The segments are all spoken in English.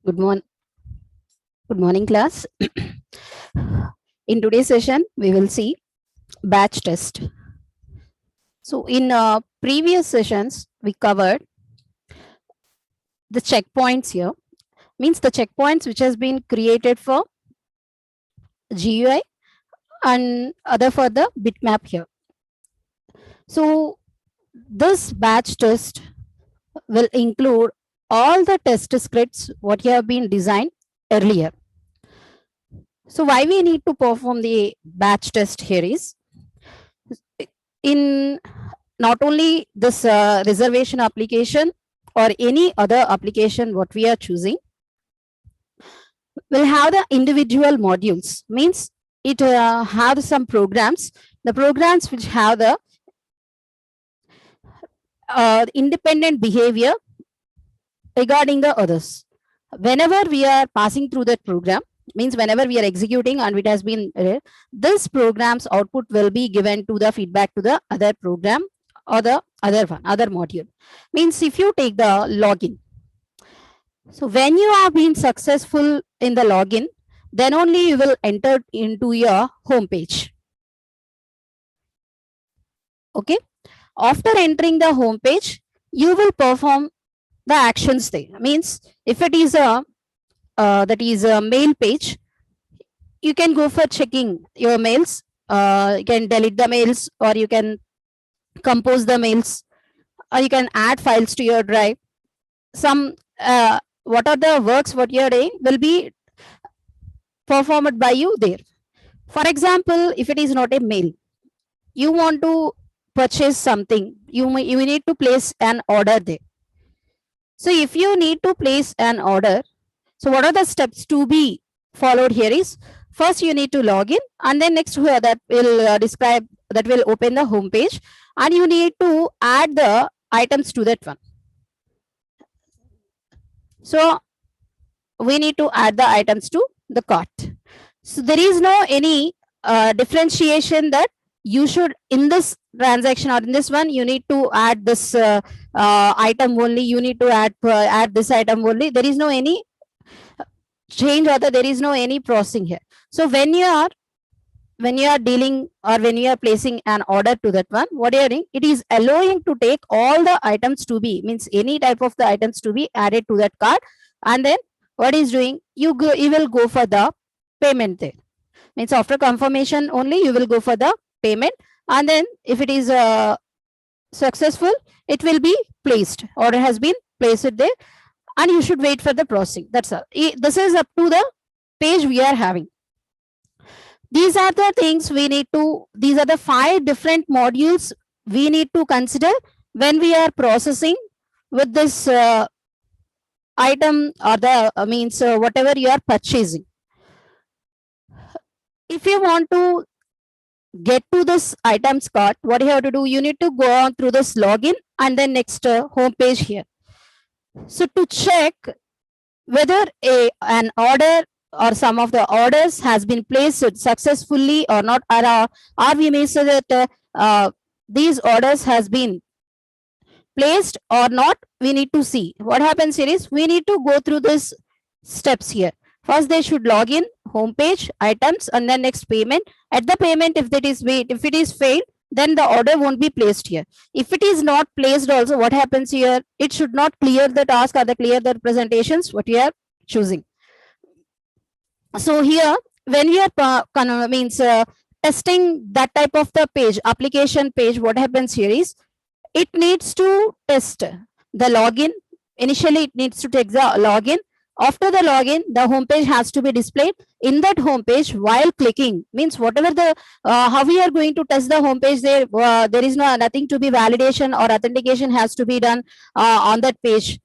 Good morning. Good morning, class. In today's session, we will see batch test. So, in previous sessions, we covered the checkpoints here. Means the checkpoints which has been created for GUI and other for the bitmap here. So, this batch test will include all the test scripts what have been designed earlier. So, why we need to perform the batch test here is in not only this reservation application or any other application what we are choosing will have the individual modules, means it have some programs, the programs which have the independent behavior regarding the others. Whenever we are passing through that program, means whenever we are executing and it has been this program's output will be given to the feedback to the other program or the other module. Means if you take the login, so when you have been successful in the login, then only you will enter into your home page. Okay, after entering the home page, you will perform the actions there. Means if it is a that is a mail page, you can go for checking your mails. You can delete the mails, or you can compose the mails, or you can add files to your drive. Some what are the works what you are doing will be performed by you there. For example, if it is not a mail, you want to purchase something, you need to place an order there. So if you need to place an order, so what are the steps to be followed here is, first you need to log in, and then next that will describe, that will open the home page, and you need to add the items to that one. So we need to add the items to the cart. So there is no any differentiation that you should in this transaction or in this one you need to add this item only, you need to add this item only. There is no any change, or there is no any processing here. So when you are dealing or when you are placing an order to that one, what you are doing, it is allowing to take all the items to be, means any type of the items to be added to that cart, and then what is doing, you will go for the payment there. Means after confirmation only you will go for the payment, and then if it is successful, it will be placed, order has been placed there, and you should wait for the processing. That's all. This is up to the page we are having. These are the things we need to, these are the 5 different modules we need to consider when we are processing with this item or the means whatever you are purchasing. If you want to get to this items cart, what you have to do, you need to go on through this login and then next home page here. So to check whether an order or some of the orders has been placed successfully or not, or we may say that these orders has been placed or not, we need to see. What happens here is, we need to go through these steps here. First they should log in, home page, items, and then next payment. At the payment, if it is failed, then the order won't be placed here. If it is not placed also, what happens here, it should not clear the task or clear the representations what you are choosing. So here when we are testing that type of the page, application page, what happens here is, it needs to test the login. Initially it needs to take the login. After the login, the home page has to be displayed. In that home page, while clicking, means whatever the how we are going to test the home page, there is nothing to be validation or authentication has to be done on that page.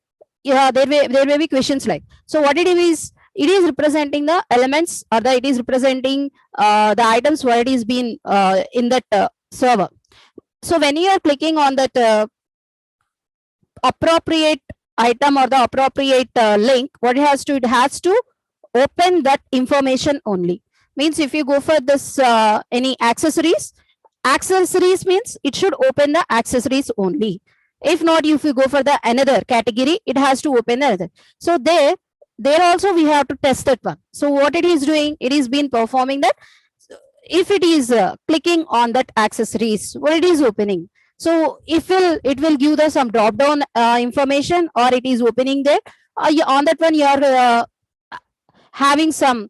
Yeah, there may be questions like, so what it is representing the elements, or it is representing the items where it is being in that server. So when you are clicking on that appropriate item or the appropriate link, what it has to open that information only. Means if you go for this any accessories means it should open the accessories only. If not, if you go for the another category, it has to open the other. So there there also we have to test that one. So what it is doing, it is been performing that. If it is clicking on that accessories, what it is opening. So if it will give the some drop down information, or it is opening there. On that one, you are having some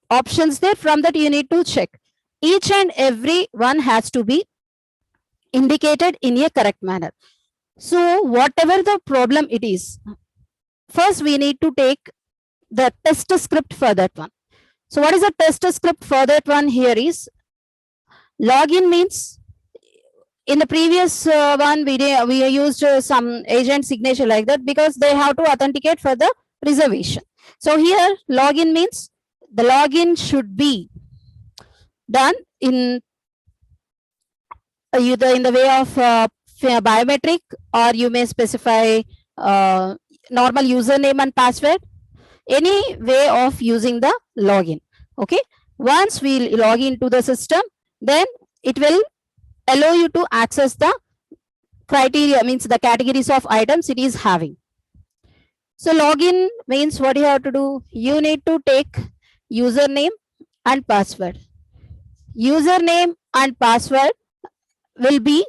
options there. From that, you need to check. Each and every one has to be indicated in a correct manner. So whatever the problem it is, first we need to take the test script for that one. So what is the test script for that one here is, login means, in the previous one we used some agent signature like that, because they have to authenticate for the reservation. So here login means the login should be done in either in the way of biometric, or you may specify normal username and password, any way of using the login. Okay, once we log into the system, then it will allow you to access the criteria, means the categories of items it is having. So login means what you have to do, you need to take username and password. Username and password will be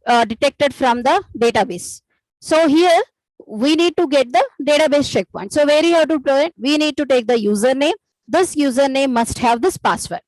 detected from the database. So here we need to get the database checkpoint. So where you have to do it, we need to take the username. This username must have this password.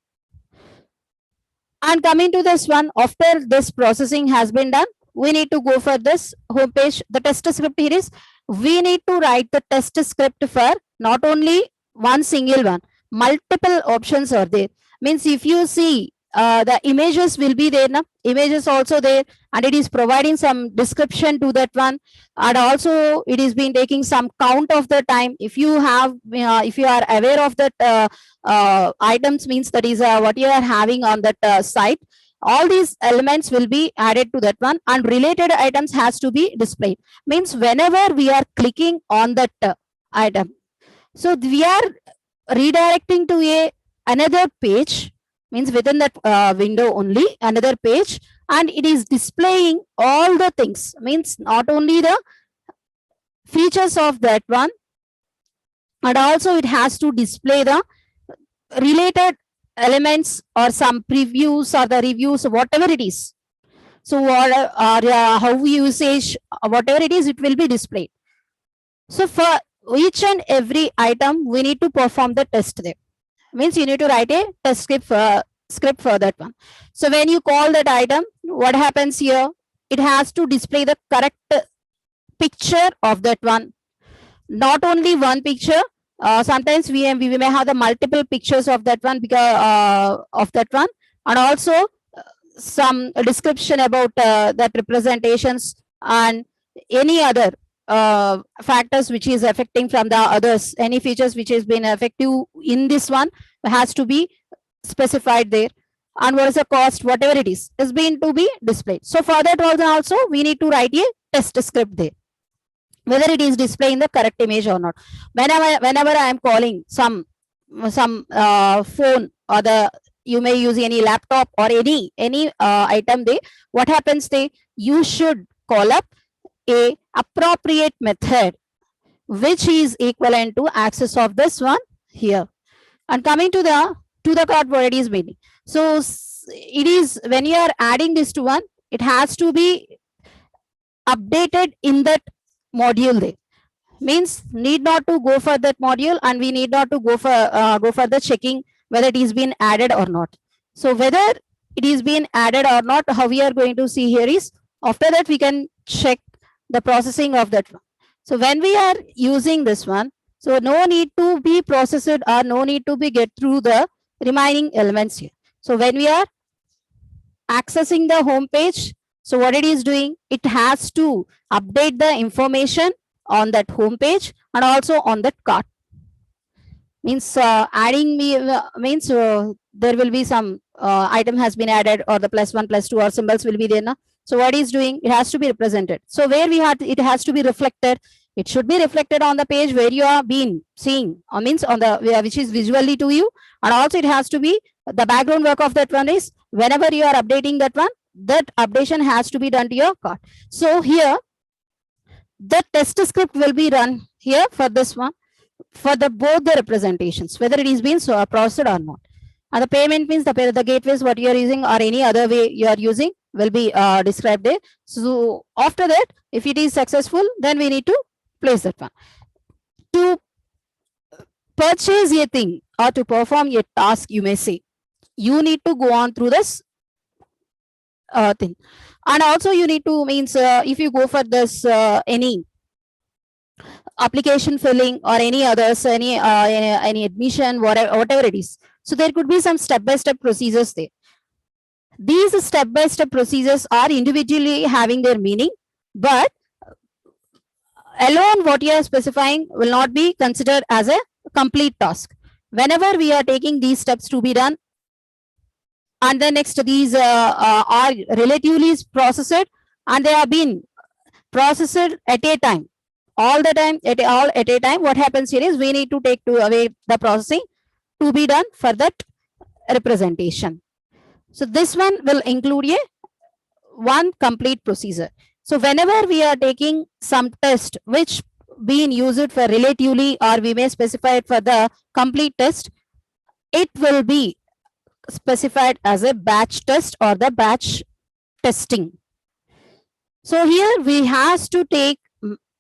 And coming to this one, after this processing has been done, we need to go for this home page. The test script here is, we need to write the test script for not only one single one, multiple options are there. Means if you see the images will be there, na? Images also there, and it is providing some description to that one, and also it is been taking some count of the time. If you have if you are aware of that items, means that is what you are having on that site, all these elements will be added to that one, and related items has to be displayed. Means whenever we are clicking on that item, so we are redirecting to another page, means within that window only, another page, and it is displaying all the things, means not only the features of that one, and also it has to display the related elements or some previews or the reviews, whatever it is. So what how usage, whatever it is, it will be displayed. So for each and every item, we need to perform the test there. Means you need to write a test script for that one. So when you call that item, what happens here? It has to display the correct picture of that one. Not only one picture. Sometimes we may have the multiple pictures of that one, because of that one, and also some description about that representations and any other factors which is affecting from the others, any features which has been effective in this one has to be specified there, and what is the cost, whatever it is being to be displayed. So for that also we need to write a test script there, whether it is displaying the correct image or not. Whenever I am calling some phone, or you may use any laptop or any item there, what happens there, you should call up a appropriate method which is equivalent to access of this one here. And coming to the cart, what it is meaning. So it is, when you are adding this to one, it has to be updated in that module there. Means need not to go for that module, and we need not to go for the checking whether it is been added or not. So whether it is been added or not, how we are going to see here is, after that we can check the processing of that one. So when we are using this one, so no need to be processed, or no need to be get through the remaining elements here. So when we are accessing the home page, so what it is doing, it has to update the information on that home page and also on that cart. Means adding means there will be some item has been added, or the +1 +2 or symbols will be there now. So what is doing, it has to be represented. So where we had, it has to be reflected. It should be reflected on the page where you are been seeing, or means on the which is visually to you, and also it has to be the background work of that one is, whenever you are updating that one, that updation has to be done to your cart. So here the test script will be run here for this one. for the both the representations, whether it is being processed or not. And the payment means the gateways what you are using or any other way you are using will be described there. So after that, if it is successful, then we need to place that one. To purchase a thing or to perform a task, you may say, you need to go on through this thing. And also you need to means if you go for this any application filling or any others, any admission, whatever it is. So there could be some step-by-step procedures there. These step-by-step procedures are individually having their meaning, but alone what you are specifying will not be considered as a complete task. Whenever we are taking these steps to be done, and then next these are relatively processed and they have been processed at a time, all the time, at a time, what happens here is we need to take away the processing to be done for that representation. So this one will include one complete procedure. So whenever we are taking some test which being used for relatively or we may specify it for the complete test, it will be specified as a batch test or the batch testing. So here we has to take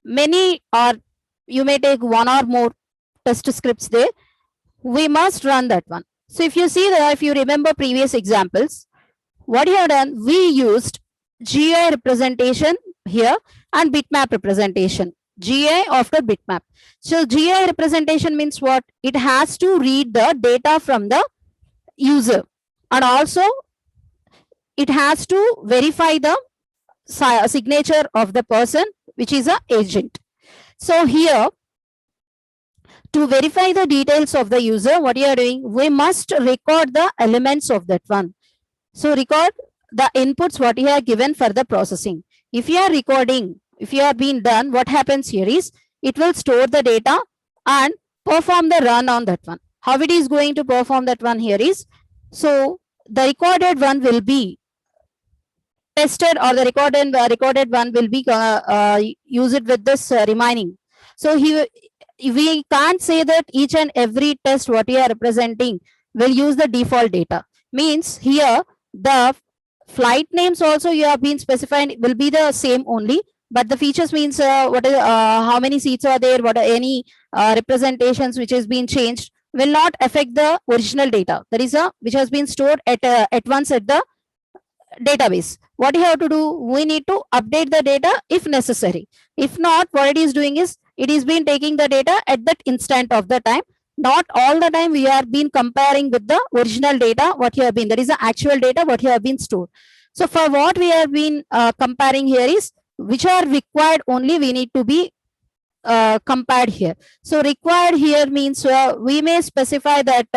many or you may take one or more test scripts there. We must run that one. So if you see that, if you remember previous examples, what you have done, we used GUI representation here and bitmap representation. GUI after bitmap. So GUI representation means what? It has to read the data from the user and also it has to verify the signature of the person which is an agent. So here to verify the details of the user, what you are doing, we must record the elements of that one. So record the inputs what you have given for the processing. If you are recording, if you are being done, what happens here is it will store the data and perform the run on that one. How it is going to perform that one here is, so the recorded one will be tested or the recorded one will be used with this remaining. So here we can't say that each and every test what you are representing will use the default data. Means here the flight names also you have been specified will be the same only, but the features means what is how many seats are there, what are any representations which has been changed will not affect the original data. That is which has been stored at once at the database. What you have to do, we need to update the data if necessary. If not, what it is doing is it is been taking the data at that instant of the time. Not all the time we are been comparing with the original data what you have been, that is the actual data what you have been stored. So for what we have been comparing here is which are required only we need to be compared here. So required here means we may specify that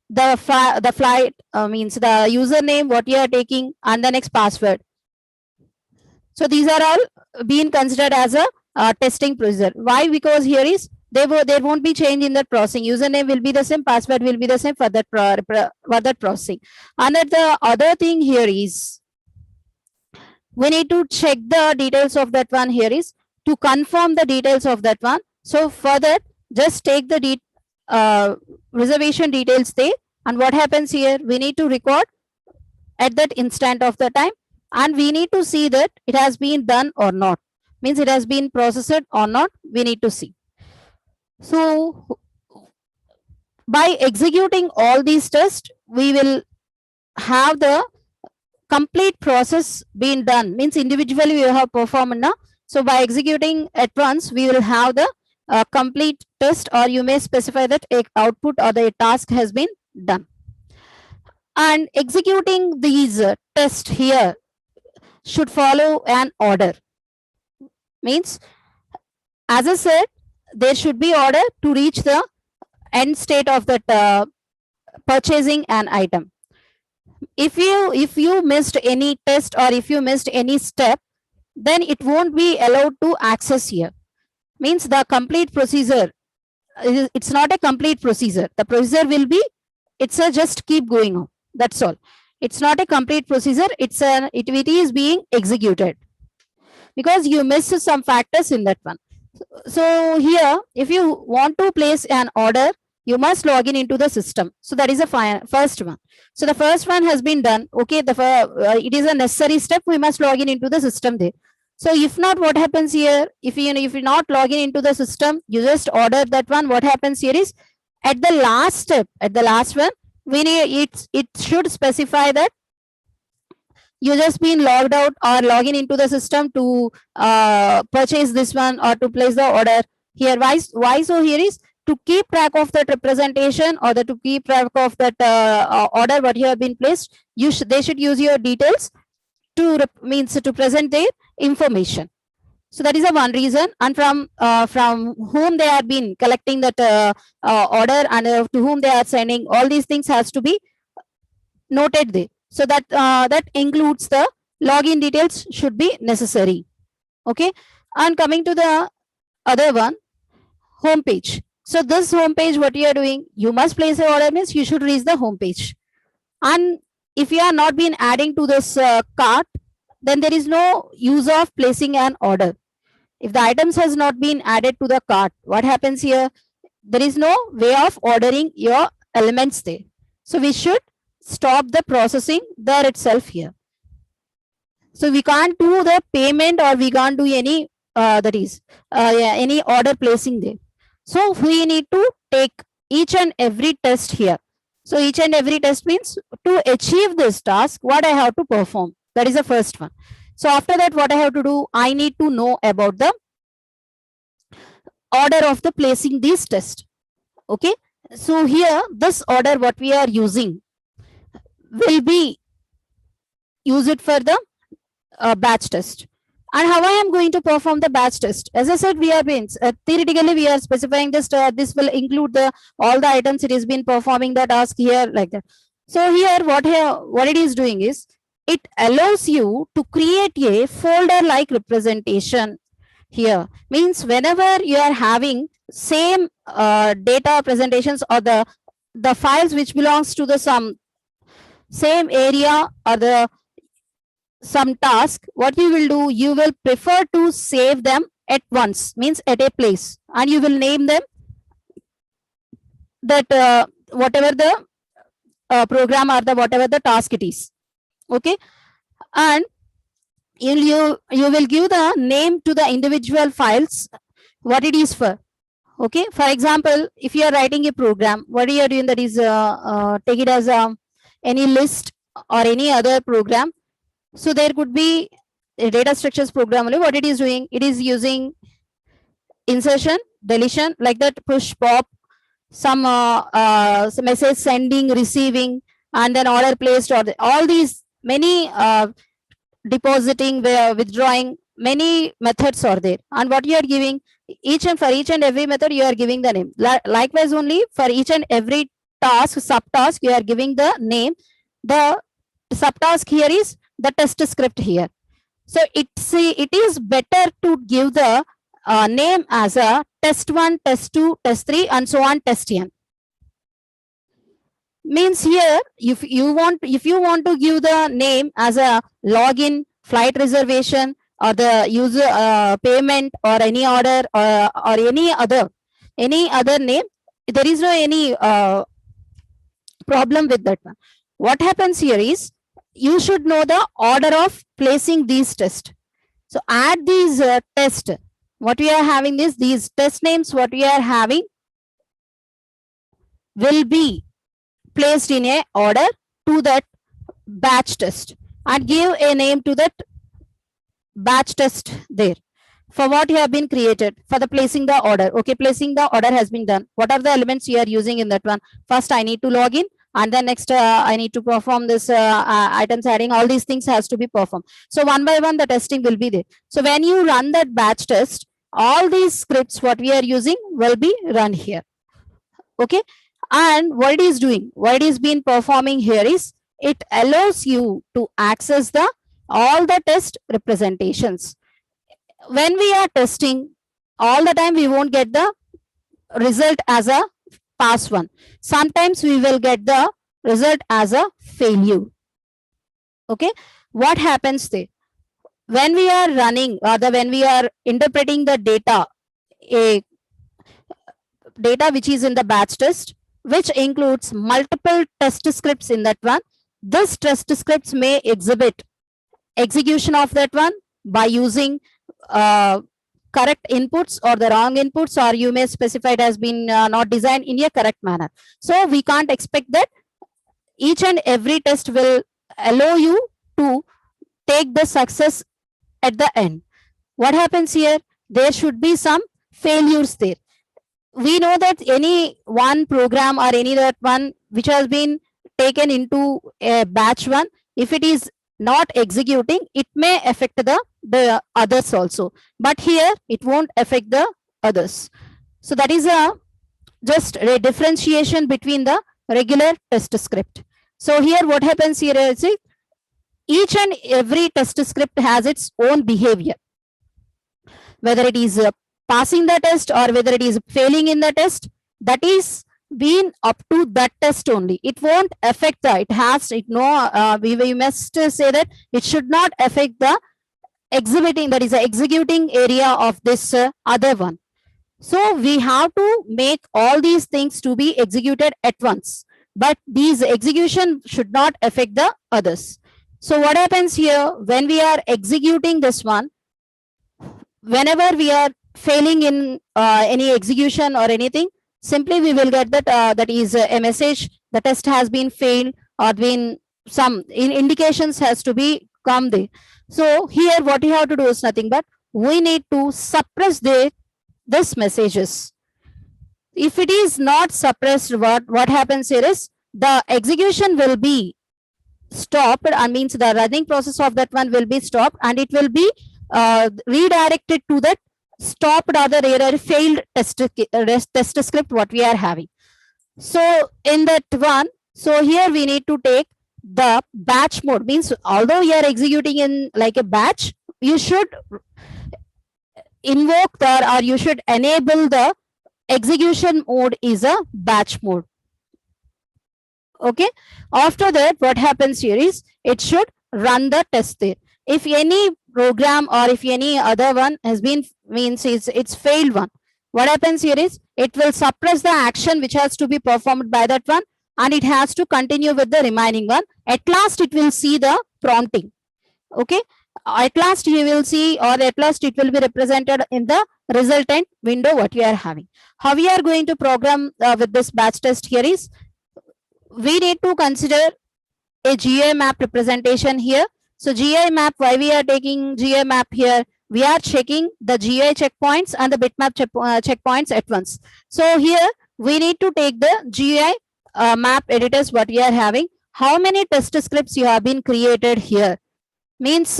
the flight means the username what you are taking and the next password. So these are all being considered as a testing procedure. Why? Because here is there won't be change in that processing. Username will be the same, password will be the same for that processing. And the other thing here is we need to check the details of that one here is to confirm the details of that one. So for that, just take the reservation details there. And what happens here, we need to record at that instant of the time and we need to see that it has been done or not. Means it has been processed or not, we need to see. So by executing all these tests, we will have the complete process being done. Means individually we have performed now. So by executing at once, we will have the complete test, or you may specify that a output or the task has been done. And executing these tests here should follow an order. Means, as I said, there should be order to reach the end state of that purchasing an item. If you missed any test or if you missed any step, then it won't be allowed to access here. Means the complete procedure, it's not a complete procedure. The procedure will be, it's a just keep going on. That's all. It's not a complete procedure. It is being executed because you missed some factors in that one. So here, if you want to place an order, you must log in into the system. So that is the first one. So the first one has been done. Okay, it is a necessary step. We must log in into the system there. So if not, what happens here? If you not log in into the system, you just order that one. What happens here is at the last step, at the last one, we need it should specify that you just been logged out or login into the system to purchase this one or to place the order here. Why so here is to keep track of that representation or to keep track of that order what you have been placed. They should use your details to means to present their information. So that is a one reason, and from whom they have been collecting that order and to whom they are sending, all these things has to be noted there. So that includes the login details should be necessary. Okay, and coming to the other one, home page. So this home page, what you are doing, you must place an order means you should reach the home page. And if you are not been adding to this cart, then there is no use of placing an order. If the items has not been added to the cart, what happens here? There is no way of ordering your elements there. So we should stop the processing there itself here. So we can't do the payment or we can't do any any order placing there. So we need to take each and every test here. So each and every test means to achieve this task, what I have to perform. That is the first one. So after that, what I have to do, I need to know about the order of the placing these tests. Okay. So here, this order what we are using will be used for the batch test. And how I am going to perform the batch test? As I said, we are being theoretically we are specifying this. This will include the all the items it has been performing the task here like that. So here, what it is doing is it allows you to create a folder like representation here. Means whenever you are having same data presentations or the files which belongs to the some same area or the some task, what you will do, you will prefer to save them at once, means at a place, and you will name them that whatever the program or the whatever the task it is. Okay, and you will give the name to the individual files what it is for. Okay, for example, if you are writing a program, what you are doing, that is take it as any list or any other program. So there could be a data structures program only. What it is doing, it is using insertion, deletion, like that, push, pop, some message sending, receiving, and then order placed, or all these many depositing, withdrawing, many methods are there. And what you are giving, for each and every method, you are giving the name. Likewise, only for each and every task, subtask, you are giving the name. The subtask here is the test script here. So it is better to give the name as a test 1, test 2, test 3, and so on, test n. Means here, if you want to give the name as a login, flight reservation, or the user payment, or any order, or any other name, there is no any problem with that one. What happens here is you should know the order of placing these tests. So add these tests. What we are having is these test names. What we are having will be placed in a order to that batch test, and give a name to that batch test there for what you have been created for the placing the order. Okay, placing the order has been done. What are the elements you are using in that one? First, I need to log in, and then next I need to perform this items adding. All these things has to be performed. So one by one the testing will be there. So when you run that batch test, all these scripts what we are using will be run here. Okay, and what it is doing, what it is been performing here is it allows you to access the all the test representations. When we are testing, all the time we won't get the result as a pass one. Sometimes we will get the result as a failure. Okay, what happens there? When we are running, or when we are interpreting the data a data which is in the batch test, which includes multiple test scripts in that one. This test scripts may exhibit execution of that one by using correct inputs or the wrong inputs, or you may specify it has been not designed in a correct manner. So we can't expect that each and every test will allow you to take the success at the end. What happens here? There should be some failures there. We know that any one program or any that one which has been taken into a batch one, if it is not executing, it may affect the others also. But here it won't affect the others. So that is just a differentiation between the regular test script. So here what happens here is each and every test script has its own behavior. Whether it is passing the test or whether it is failing in the test, that is been up to that test only. It won't affect the, it has, it no, we must say that it should not affect the exhibiting, that is the executing area of this other one. So we have to make all these things to be executed at once, but these execution should not affect the others. So what happens here when we are executing this one, whenever we are failing in any execution or anything, simply we will get that that is a message, the test has been failed or been some indications has to be come there. So here what you have to do is nothing but we need to suppress this messages. If it is not suppressed, what happens here is the execution will be stopped, and means the running process of that one will be stopped, and it will be redirected to that stopped or the error failed test script what we are having. So in that one, so here we need to take the batch mode, means although you are executing in like a batch, you should invoke the or you should enable the execution mode is a batch mode. Okay, after that what happens here is it should run the test there. If any program or if any other one has been, means it's failed one, what happens here is it will suppress the action which has to be performed by that one, and it has to continue with the remaining one. At last it will see the prompting. Okay, at last you will see, or at last it will be represented in the resultant window what we are having. How we are going to program with this batch test here is we need to consider a GUI map representation here. So GUI map, why we are taking GUI map here? We are checking the GUI checkpoints and the bitmap checkpoints at once. So here we need to take the GUI map editors what we are having. How many test scripts you have been created here? Means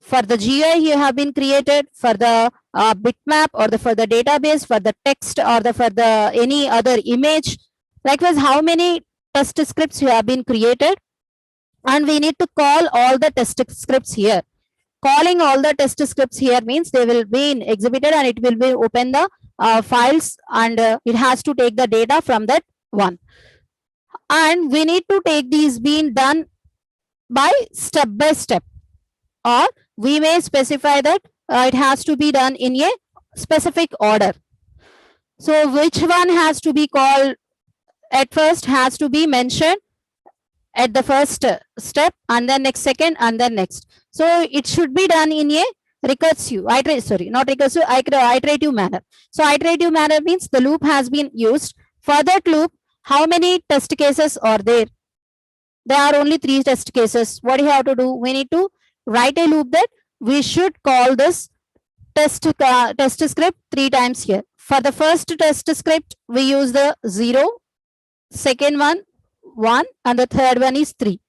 for the GUI you have been created, for the bitmap or for the database, for the text or for the any other image. Likewise, how many test scripts you have been created? And we need to call all the test scripts here. Calling all the test scripts here means they will be exhibited and it will be open the files, and it has to take the data from that one. And we need to take these being done by step, or we may specify that it has to be done in a specific order. So which one has to be called at first has to be mentioned at the first step, and then next second, and then next. So it should be done in a recursive, iterative manner. So iterative manner means the loop has been used. For that loop, how many test cases are there? There are only 3 test cases. What do you have to do? We need to write a loop that we should call this test script 3 times here. For the first test script, we use the 0, second one 1, and the third one is 3.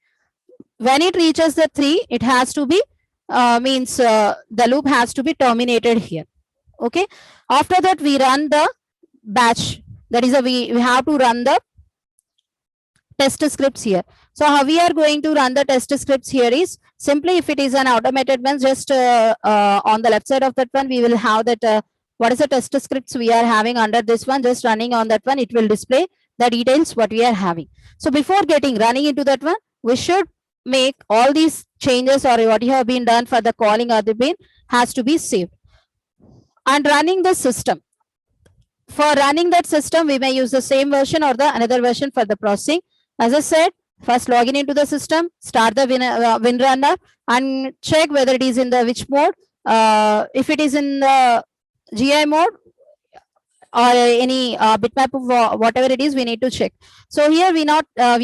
When it reaches the 3, it has to be the loop has to be terminated here. Okay, after that we run the batch, that is we have to run the test scripts here. So how we are going to run the test scripts here is simply, if it is an automated one, just on the left side of that one we will have that what is the test scripts we are having under this one, just running on that one, it will display the details what we are having. So before running into that one, we should make all these changes or what you have been done for the calling or the bin has to be saved. And running the system, For running that system, we may use the same version or the another version for the processing. As I said, first log in into the system, start the WinRunner and check whether it is in the which mode. If it is in the GI mode or any bitmap of whatever it is, we need to check. So here we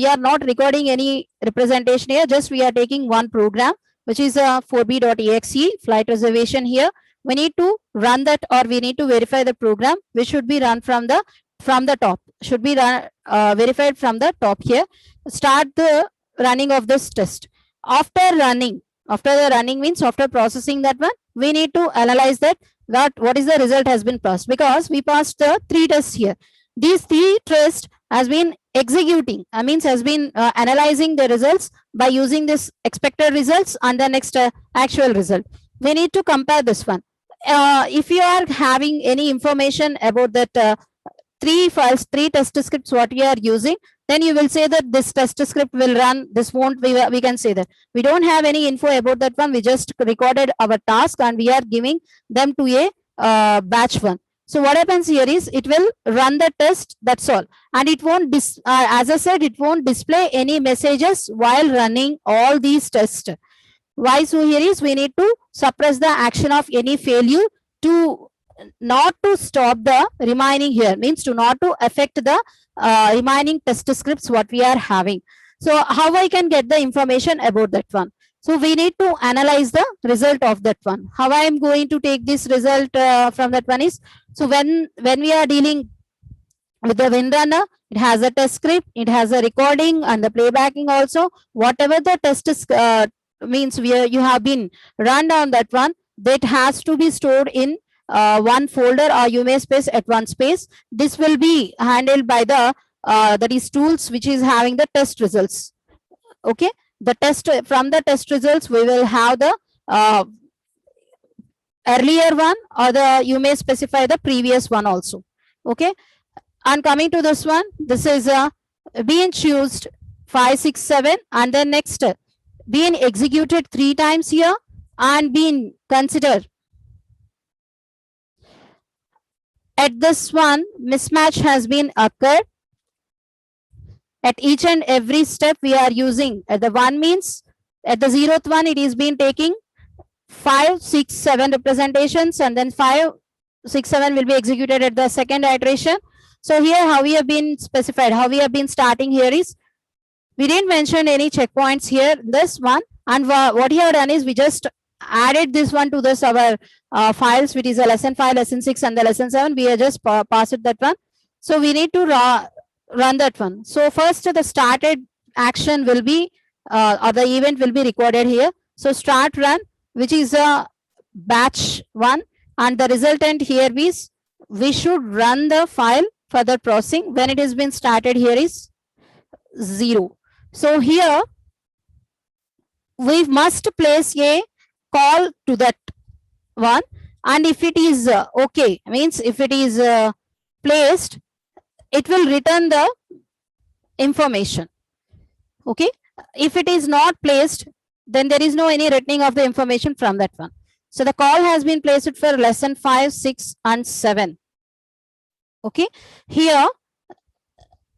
are not recording any representation here, just we are taking one program, which is a 4b.exe flight reservation here. We need to run that, or we need to verify the program, which should be run from the top, should be run verified from the top here. Start the running of this test. After the running means after processing that one, we need to analyze that what is the result has been passed, because we passed the 3 tests here. These 3 tests has been executing, means has been analyzing the results by using this expected results and the next actual result. We need to compare this one. If you are having any information about that 3 files, 3 test scripts what we are using, then you will say that this test script will run, this won't, we can say that. We don't have any info about that one. We just recorded our task and we are giving them to a batch one. So what happens here is it will run the test, that's all. And it won't, as I said, it won't display any messages while running all these tests. Why so here is we need to suppress the action of any failure to not to stop the remaining here, means to not to affect the remaining test scripts what we are having. So how I can get the information about that one? So we need to analyze the result of that one. How I am going to take this result from that one is, so when we are dealing with the WinRunner, it has a test script, it has a recording and the playbacking also. Whatever the test is, means you have been run on that one, that has to be stored in one folder, or you may space at one space. This will be handled by the that is tools which is having the test results. Okay, the test, from the test results we will have the earlier one, or the you may specify the previous one also. Okay, and coming to this one, this is being chosen 5, 6, 7 and then next being executed 3 times here and being considered. At this one, mismatch has been occurred. At each and every step we are using, at the 1 means at the 0th one it is been taking 5, 6, 7 representations, and then 5, 6, 7 will be executed at the second iteration. So here how we have been specified, how we have been starting here is, we didn't mention any checkpoints here, this one, and what we have done is we just added this one to this our files, which is a lesson 5, lesson 6 and the lesson 7. We have just passed that one. So we need to run that one. So first the started action will be or the event will be recorded here. So start run, which is a batch 1, and the resultant here is we should run the file further processing. When it has been started here is 0. So here we must place a call to that one, and if it is okay, means if it is placed, it will return the information. Okay, if it is not placed, then there is no any returning of the information from that one. So the call has been placed for lesson 5, 6 and 7. Okay, here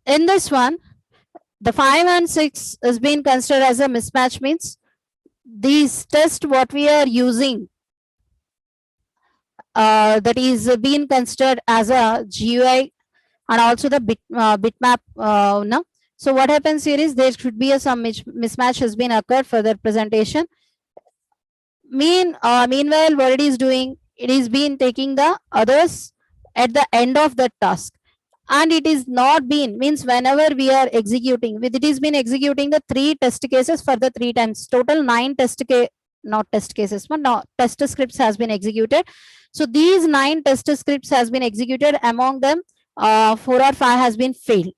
in this one, the 5 and 6 is being considered as a mismatch, means these tests what we are using that is being considered as a GUI and also the bitmap now. So what happens here is there should be some mismatch has been occurred for the presentation. Meanwhile, what it is doing, it is been taking the others at the end of the task, and it is not been, means whenever we are executing with it is been executing the 3 test cases for the 3 times, total 9 test scripts has been executed. So these 9 test scripts has been executed, among them 4 or 5 has been failed.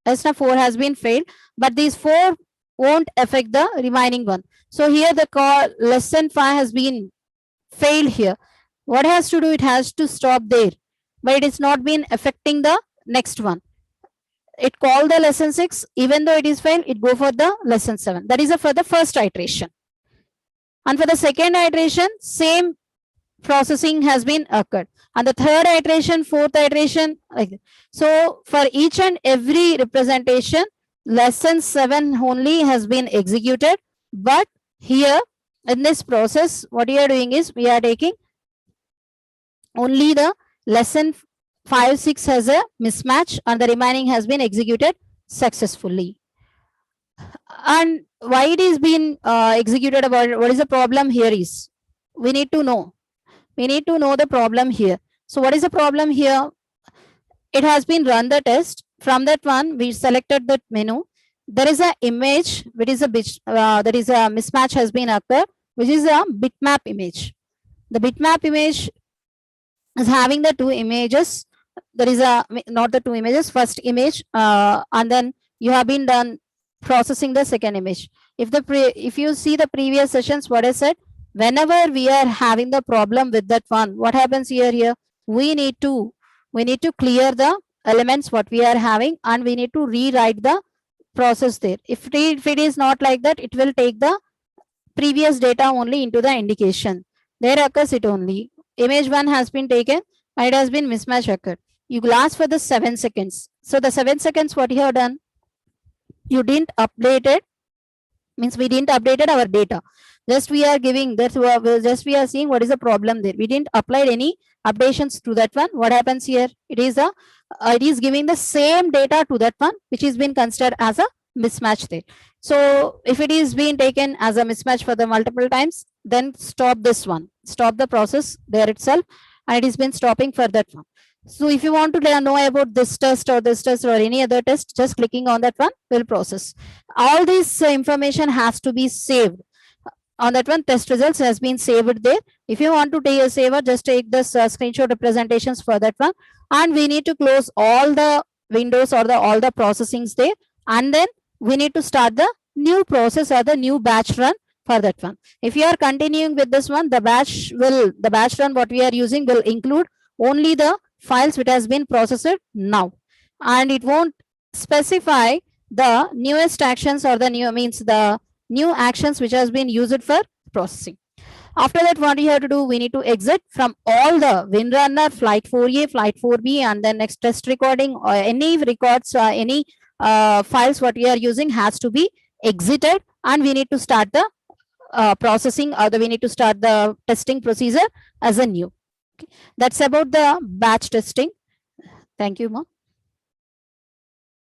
As now 4 has been failed, but these 4 won't affect the remaining one. So here the call lesson 5 has been failed here. What it has to do, it has to stop there, but it is not been affecting the next one. It called the lesson 6, even though it is failed, it go for the lesson 7. That is for the first iteration. And for the second iteration, same processing has been occurred, and the third iteration, fourth iteration, like that. So for each and every representation, lesson 7 only has been executed. But here in this process, what we are doing is we are taking only the lesson 5, 6 has a mismatch, and the remaining has been executed successfully. And why it is being executed, about what is the problem here is we need to know. We need to know the problem here. So what is the problem here? It has been run the test. From that one, we selected that menu. There is a image which is that is a mismatch has been occurred, which is a bitmap image. The bitmap image is having the two images. There is a not the two images, first image, and then you have been done processing the second image. If you see the previous sessions, what I said, whenever we are having the problem with that one, what happens here? We need to clear the elements what we are having, and we need to rewrite the process there. If it is not like that, it will take the previous data only into the indication. There occurs it only. Image 1 has been taken and it has been mismatch occurred. You will ask for the 7 seconds. So the 7 seconds, what you have done, you didn't update it, means we didn't updated our data. Just we are giving that, just we are seeing what is the problem there. We didn't apply any updations to that one. What happens here? It is giving the same data to that one, which is been considered as a mismatch there. So if it is being taken as a mismatch for the multiple times, then stop this one, stop the process there itself, and it has been stopping for that one. So if you want to know about this test or any other test, just clicking on that one will process. All this information has to be saved. On that one, test results has been saved there. If you want to take a saver, just take this screenshot representations for that one. And we need to close all the windows or all the processings there. And then we need to start the new process or the new batch run for that one. If you are continuing with this one, the batch run what we are using will include only the files which has been processed now, and it won't specify the newest actions or the new actions which has been used for processing. After that, what we have to do, we need to exit from all the WinRunner, Flight 4A, Flight 4B, and then next test recording or any records, any files what we are using has to be exited, and we need to start the processing, or we need to start the testing procedure as a new. Okay. That's about the batch testing. Thank you, Ma.